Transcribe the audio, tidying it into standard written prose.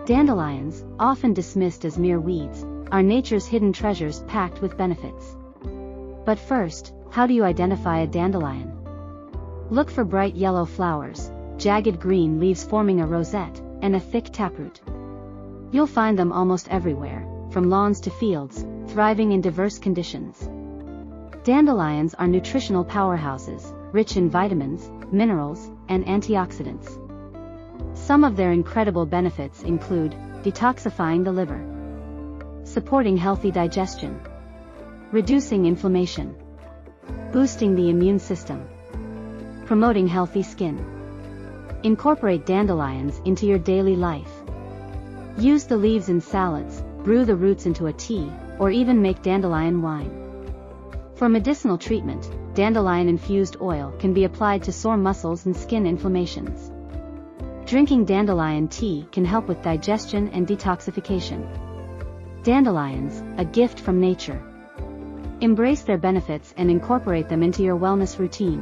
Dandelions, often dismissed as mere weeds, are nature's hidden treasures packed with benefits. But first, how do you identify a dandelion? Look for bright yellow flowers, jagged green leaves forming a rosette, and a thick taproot. You'll find them almost everywhere, from lawns to fields, thriving in diverse conditions. Dandelions are nutritional powerhouses, rich in vitamins, minerals, and antioxidants. Some of their incredible benefits include detoxifying the liver, supporting healthy digestion, reducing inflammation, boosting the immune system, promoting healthy skin. Incorporate dandelions into your daily life. Use the leaves in salads, brew the roots into a tea, or even make dandelion wine. For medicinal treatment, dandelion-infused oil can be applied to sore muscles and skin inflammations. Drinking dandelion tea can help with digestion and detoxification. Dandelions, a gift from nature. Embrace their benefits and incorporate them into your wellness routine.